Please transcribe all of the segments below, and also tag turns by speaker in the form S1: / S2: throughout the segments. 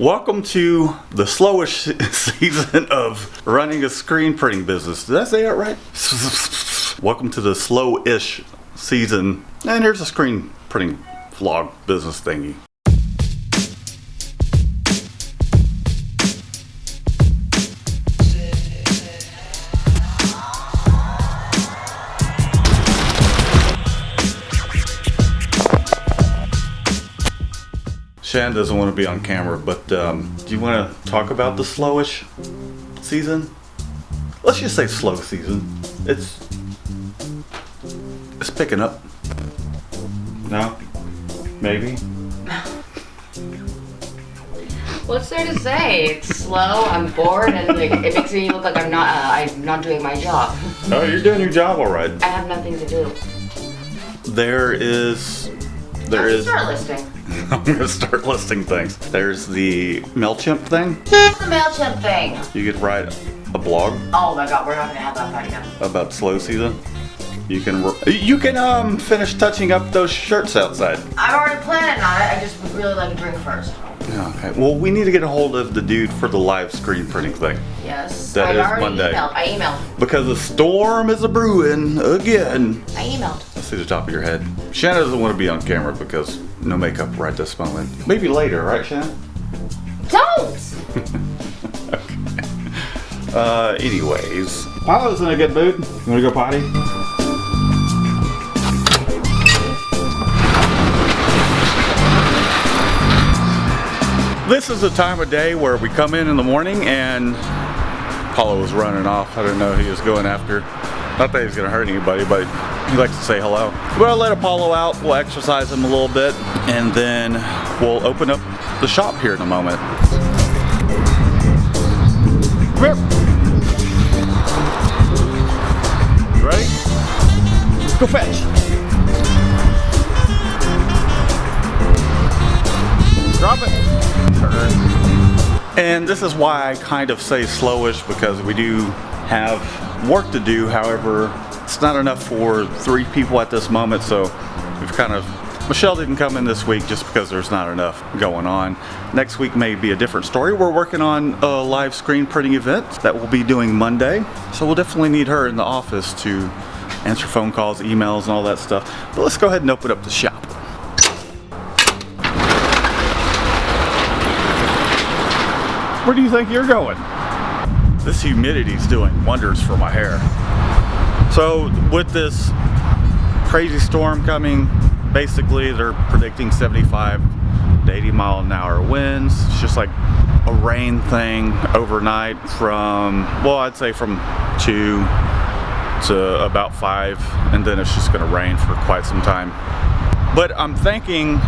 S1: Welcome to the slowish season of running a screen printing business. Did I say that right? Welcome to the slow-ish season. And here's a screen printing vlog business thingy. Shan doesn't want to be on camera, but do you want to talk about the slowish season? Let's just say slow season. It's picking up. No? Maybe?
S2: What's there to say? It's slow, I'm bored, and like, it makes me look like I'm not doing my job.
S1: Oh, you're doing your job all right.
S2: I have nothing to do.
S1: There is...
S2: Start listing.
S1: I'm gonna start listing things. There's the MailChimp thing.
S2: What's the MailChimp thing?
S1: You could write a blog.
S2: Oh my god, we're not gonna have that fight again.
S1: About slow season. You can finish touching up those shirts outside.
S2: I'm already planning on it. I just would really like a drink first.
S1: Okay. Well, we need to get a hold of the dude for the live screen printing thing.
S2: Yes.
S1: That is Monday.
S2: I emailed.
S1: Because a storm is a brewing again.
S2: I emailed.
S1: I see the top of your head. Shannon doesn't want to be on camera because no makeup right this moment. Maybe later, right, Shannon?
S2: Don't!
S1: Okay. Anyways. Paolo's in a good mood. You want to go potty? This is the time of day where we come in the morning and Paolo was running off. I didn't know he was going after. Not that he's going to hurt anybody, but he likes to say hello. We'll let Apollo out, we'll exercise him a little bit, and then we'll open up the shop here in a moment. Come here. You ready? Go fetch. Drop it. Turn. And this is why I kind of say slowish, because we do have work to do. However, it's not enough for 3 people at this moment, so we've kind of... Michelle didn't come in this week just because there's not enough going on. Next week may be a different story. We're working on a live screen printing event that we'll be doing Monday, so we'll definitely need her in the office to answer phone calls, emails, and all that stuff. But let's go ahead and open up the shop. Where do you think you're going? This humidity's doing wonders for my hair. So with this crazy storm coming, basically they're predicting 75 to 80 mile an hour winds. It's just like a rain thing overnight from, well, I'd say from 2 to about 5, and then it's just gonna rain for quite some time. But I'm thinking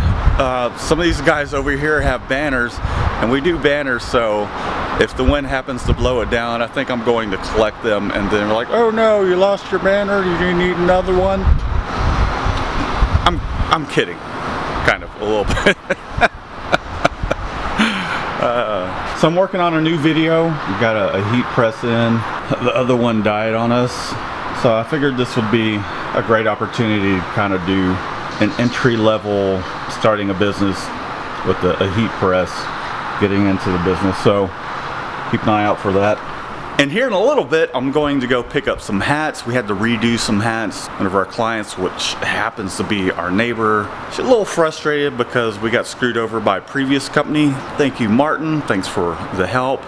S1: some of these guys over here have banners, and we do banners, so if the wind happens to blow it down, I think I'm going to collect them, and then we're like, oh no, you lost your banner, you need another one. I'm kidding, kind of, a little bit. So I'm working on a new video. We got a heat press in. The other one died on us, so I figured this would be a great opportunity to kind of do an entry-level starting a business with a heat press, getting into the business. So keep an eye out for that. And here in a little bit, I'm going to go pick up some hats. We had to redo some hats. One of our clients, which happens to be our neighbor, she's a little frustrated because we got screwed over by a previous company. Thank you, Martin. Thanks for the help.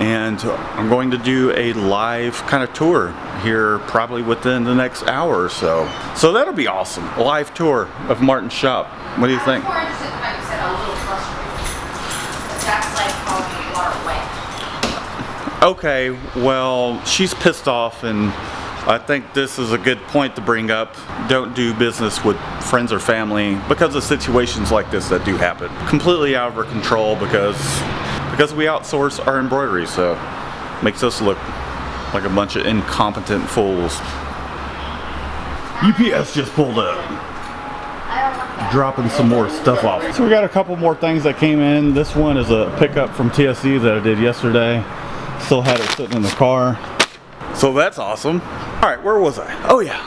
S1: And I'm going to do a live kind of tour here probably within the next hour or so. So that'll be awesome. A live tour of Martin's shop. What do you think?
S2: I'm more interested in what you said, a little frustrated. That's like how water wet.
S1: Okay, well, she's pissed off, and I think this is a good point to bring up. Don't do business with friends or family because of situations like this that do happen. Completely out of our control because we outsource our embroidery, so it makes us look like a bunch of incompetent fools. UPS just pulled up. Dropping some more stuff off. So we got a couple more things that came in. This one is a pickup from TSC that I did yesterday. Still had it sitting in the car. So that's awesome. All right, where was I? Oh yeah,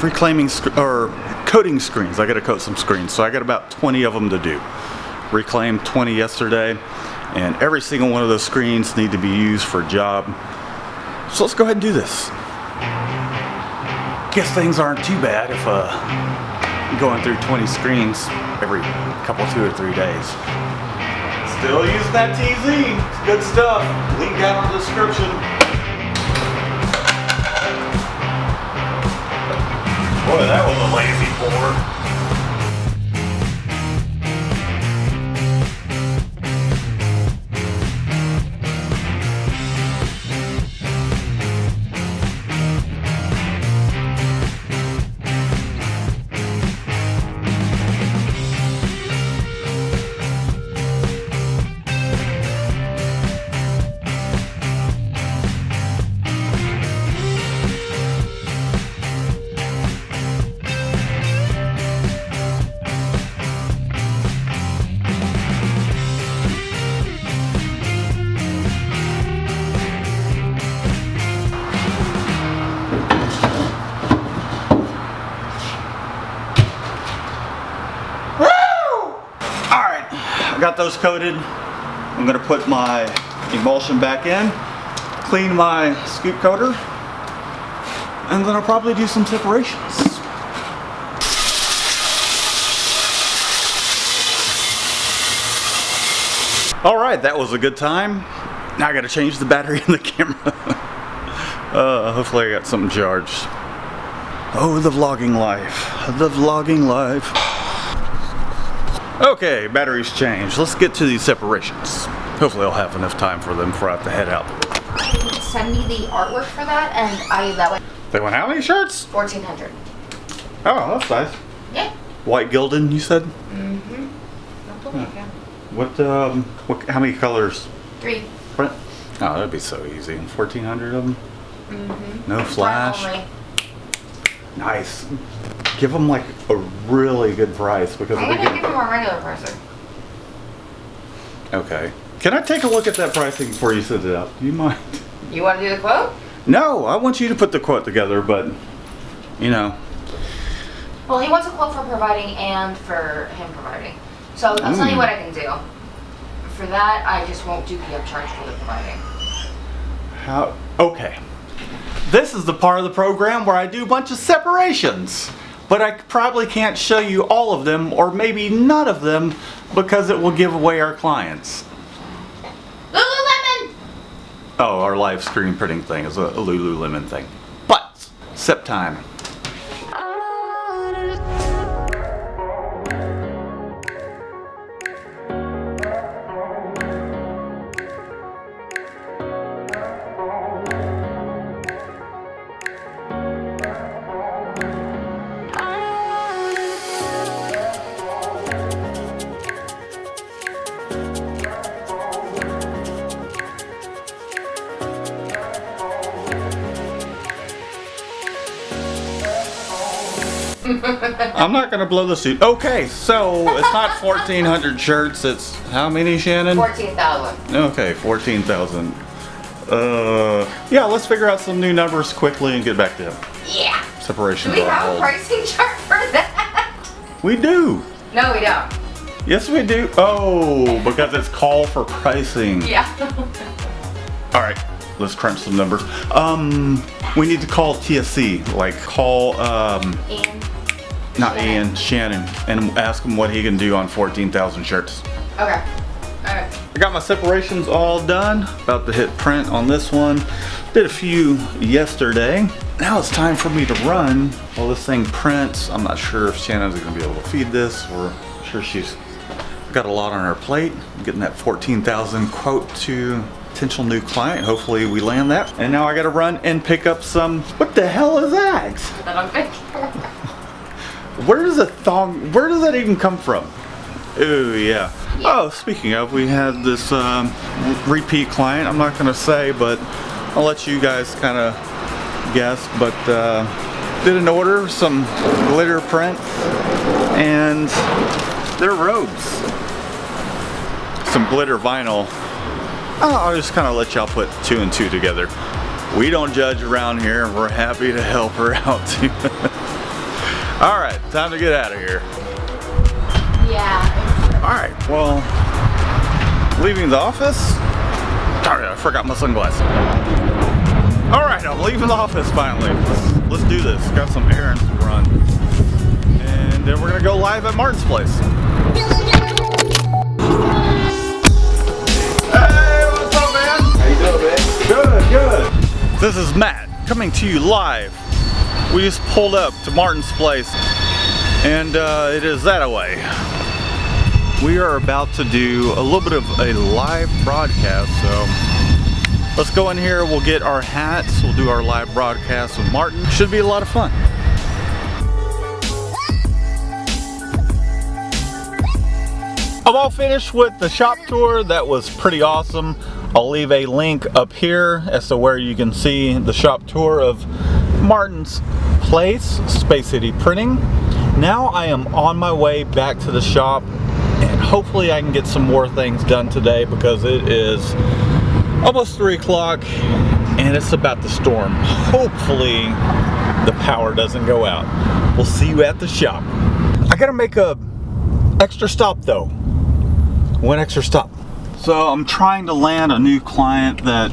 S1: reclaiming or coating screens. I got to coat some screens, so I got about 20 of them to do. Reclaimed 20 yesterday, And every single one of those screens need to be used for a job. So let's go ahead and do this. Guess things aren't too bad if going through 20 screens every couple, 2 or 3 days. Still using that TZ. It's good stuff. Link down in the description. Boy, that was a lazy pour. Got those coated. I'm gonna put my emulsion back in, clean my scoop coater, and then I'll probably do some separations. All right, that was a good time. Now I gotta change the battery in the camera. Hopefully I got something charged. Oh, the vlogging life, the vlogging life. Okay, batteries changed. Let's get to these separations. Hopefully I'll have enough time for them before I have to head out.
S2: Send me the artwork for that, and that way.
S1: They want how many shirts?
S2: 1,400.
S1: Oh, that's nice.
S2: Yeah.
S1: White gilded, you said?
S2: Mm-hmm.
S1: How many colors?
S2: 3.
S1: Print? Oh, that'd be so easy. 1,400 of them?
S2: Mm-hmm.
S1: No flash? Nice. Give them like a really good price because
S2: I'm gonna give them a regular price.
S1: Okay. Can I take a look at that pricing before you send it out? Do you mind?
S2: You want to do the quote?
S1: No, I want you to put the quote together, but you know.
S2: Well, he wants a quote for providing and for him providing. So I'll tell you what I can do. For that, I just won't do the upcharge for the providing.
S1: How? Okay. This is the part of the program where I do a bunch of separations. But I probably can't show you all of them, or maybe none of them, because it will give away our clients.
S2: Lululemon!
S1: Oh, our live screen printing thing is a Lululemon thing. But, sep time. I'm not gonna blow the suit. Okay, so it's not 1,400 shirts. It's how many, Shannon?
S2: 14,000.
S1: Okay, 14,000. Yeah, let's figure out some new numbers quickly and get back to him.
S2: Yeah.
S1: Separation.
S2: Do we have a pricing chart for that?
S1: We do.
S2: No, we don't.
S1: Yes, we do. Oh, because it's call for pricing.
S2: Yeah.
S1: All right, let's crunch some numbers. We need to call TSC, like call
S2: Ian.
S1: not Ian, Shannon, and ask him what he can do on 14,000 shirts.
S2: Okay. Alright.
S1: I got my separations all done. About to hit print on this one. Did a few yesterday. Now it's time for me to run while this thing prints. I'm not sure if Shannon's gonna be able to feed this, or I'm sure she's got a lot on her plate. I'm getting that 14,000 quote to potential new client. Hopefully we land that. And now I gotta run and pick up some, what the hell is that? Where does that even come from? Ooh, yeah. Oh, speaking of, we had this repeat client. I'm not gonna say, but I'll let you guys kind of guess. But did an order, some glitter prints, and they're robes. Some glitter vinyl. I'll just kind of let y'all put 2 and 2 together. We don't judge around here, and we're happy to help her out too. All right, time to get out of here.
S2: Yeah.
S1: All right, well, Leaving the office. Darn it, I forgot my sunglasses. Alright, I'm leaving the office finally. Let's do this. Got some errands to run. And then we're gonna go live at Martin's place. Hey, what's up, man?
S3: How you doing, man?
S1: Good, good. This is Matt coming to you live. We just pulled up to Martin's place, and it is that away. We are about to do a little bit of a live broadcast, so let's go in here. We'll get our hats. We'll do our live broadcast with Martin. Should be a lot of fun. I'm all finished with the shop tour. That was pretty awesome. I'll leave a link up here as to where you can see the shop tour of Martin's place, Space City Printing. Now I am on my way back to the shop, and hopefully I can get some more things done today because it is almost 3 o'clock and it's about to storm. Hopefully the power doesn't go out. We'll see you at the shop. I gotta make a extra stop though. One extra stop. So I'm trying to land a new client that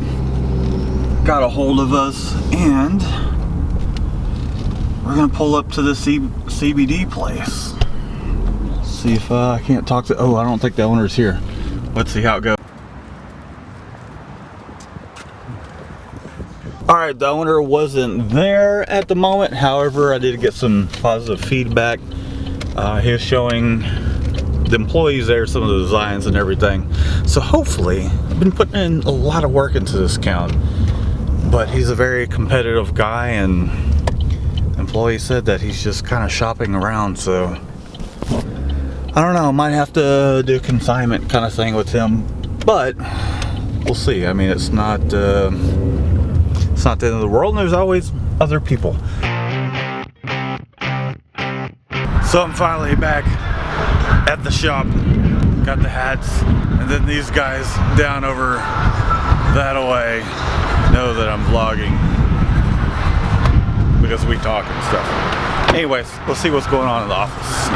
S1: got a hold of us, and we're gonna pull up to the CBD place. See if I can't talk to, oh, I don't think the owner's here. Let's see how it goes. Alright, the owner wasn't there at the moment. However, I did get some positive feedback. He was showing the employees there some of the designs and everything. So hopefully, I've been putting in a lot of work into this account. But he's a very competitive guy, and the employee said that he's just kind of shopping around, so I don't know, might have to do a consignment kind of thing with him, but we'll see. I mean, it's not the end of the world, and there's always other people. So I'm finally back at the shop, got the hats, and then these guys down over that away know that I'm vlogging because we talk and stuff. Anyways, let's see what's going on in the office.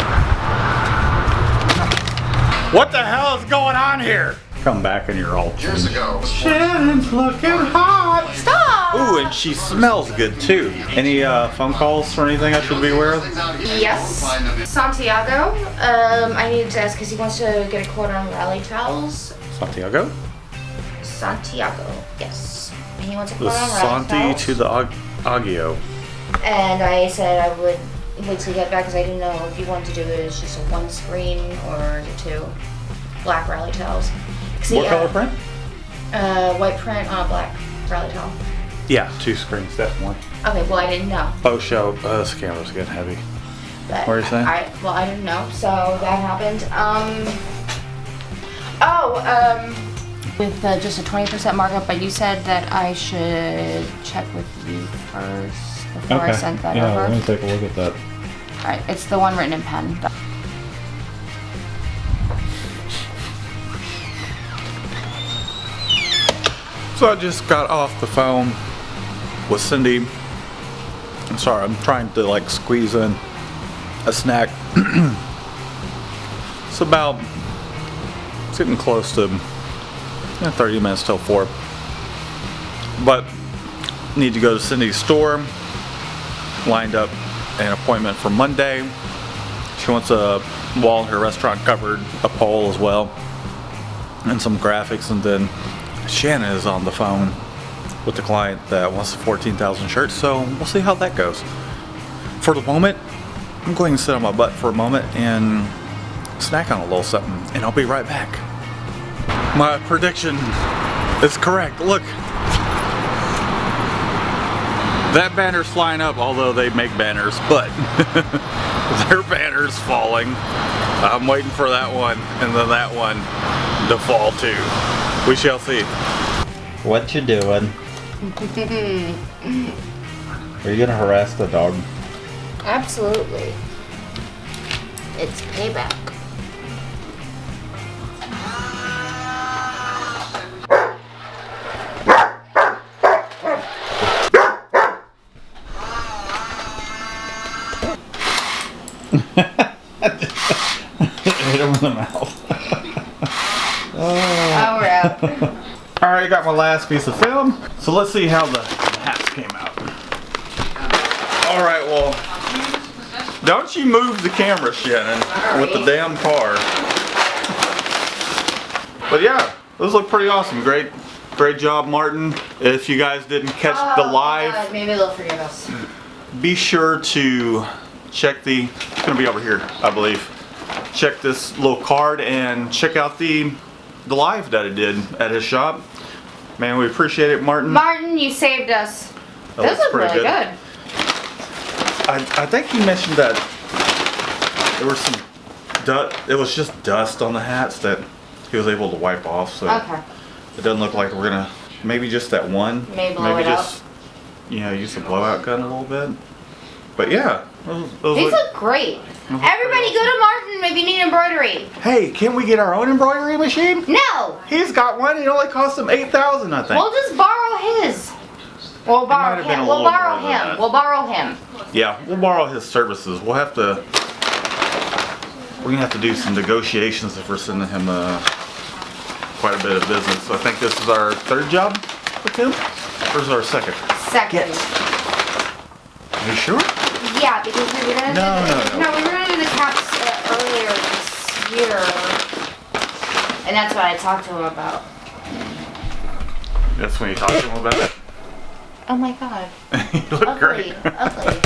S1: What the hell is going on here? Come back and you're all
S3: Years ago.
S1: Shannon's looking hot.
S2: Stop!
S1: Ooh, and she smells good too. Any phone calls or anything I should be aware of?
S2: Yes. Santiago. I needed to ask because he wants to get a quote on rally towels.
S1: Santiago?
S2: Santiago, yes. He wants a
S1: The
S2: quote on rally
S1: Santi
S2: towels.
S1: to the Agio.
S2: And I said I would wait till he got back because I didn't know if you wanted to do it as just a 1 screen or the 2 black rally towels.
S1: What color print?
S2: White print on a black rally towel.
S1: Yeah, 2 screens, definitely.
S2: Okay, well I didn't know.
S1: Oh, show. This camera's getting heavy.
S2: But
S1: What are you saying?
S2: I didn't know, so that happened. With just a 20% markup, but you said that I should check with you first before I sent that over.
S1: Let me take a look at that.
S2: Alright, it's the one written in pen.
S1: So I just got off the phone with Cindy. I'm sorry, I'm trying to like squeeze in a snack. It's getting close to 30 minutes till 4. But need to go to Cindy's store. Lined up an appointment for Monday. She wants a wall in her restaurant covered, a pole as well, and some graphics, and then Shannon is on the phone with the client that wants 14,000 shirts, so we'll see how that goes. For the moment, I'm going to sit on my butt for a moment and snack on a little something, and I'll be right back. My prediction is correct. Look, that banner's flying up, although they make banners, but their banner's falling. I'm waiting for that one, and then that one to fall too. We shall see. What you doing? Are you gonna harass the dog?
S2: Absolutely. It's payback.
S1: Hit him in the mouth.
S2: Oh,
S1: Alright, got my last piece of film. So let's see how the hats came out. Alright, well, don't you move the camera, Shannon, with the damn car. But yeah, those look pretty awesome. Great job, Martin. If you guys didn't catch the live,
S2: God, maybe they'll forgive us.
S1: be sure to check it's gonna be over here, I believe. Check this little card and check out the live that I did at his shop. Man, we appreciate it, Martin.
S2: Martin, you saved us. Those look really good.
S1: I think you mentioned that there was some it was just dust on the hats that he was able to wipe off, so
S2: Okay.
S1: it doesn't look like we're gonna, maybe just that one.
S2: Maybe blow it
S1: just, use the blowout gun a little bit. But yeah, those
S2: These look great. Everybody go to Martin if you need embroidery.
S1: Hey, can we get our own embroidery machine?
S2: No.
S1: He's got one. It only cost him $8,000, I think.
S2: We'll just borrow his. We'll borrow him. We'll borrow him. We'll borrow him.
S1: Yeah, we'll borrow his services. We're gonna have to do some negotiations if we're sending him quite a bit of business. So I think this is our third job with him, or is it our second?
S2: Second.
S1: Are you sure?
S2: Yeah, because we were gonna
S1: No,
S2: we were gonna do the caps earlier this year, and that's what I talked to him about.
S1: That's when you talked to him about it.
S2: Oh my God.
S1: You look great.
S2: Ugly.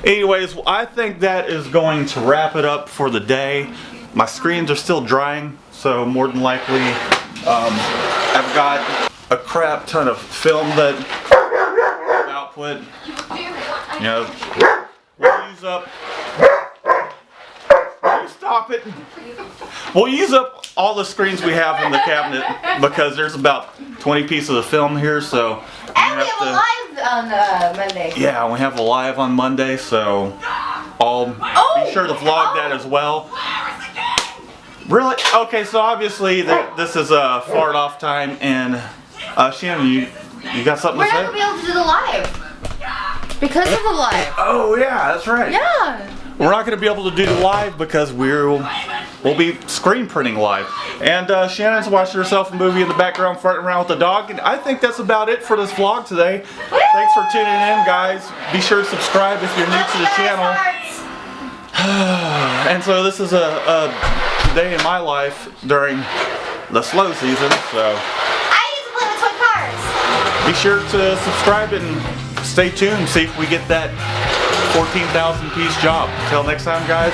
S1: Anyways, I think that is going to wrap it up for the day. My screens are still drying, so more than likely I've got a crap ton of film that output. You know, we'll use up. Will you stop it? We'll use up all the screens we have in the cabinet because there's about 20 pieces of film here, so.
S2: And we have a live on Monday.
S1: Yeah, we have a live on Monday, so I'll be sure to vlog that as well. Really? Okay, so obviously this is a fart off time, and Shannon, you got something to say?
S2: We're not gonna be able to do the live because of the live.
S1: Oh yeah, that's right.
S2: Yeah.
S1: We're not going to be able to do the live because we'll be screen printing live. And Shannon's watching herself a movie in the background, farting around with the dog. And I think that's about it for this vlog today. Thanks for tuning in, guys. Be sure to subscribe if you're new to the channel. And so this is a day in my life during the slow season. So
S2: I need to play with toy cars.
S1: be sure to subscribe and stay tuned. See if we get that 14,000 piece job. Until next time, guys.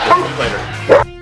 S1: We'll see you later.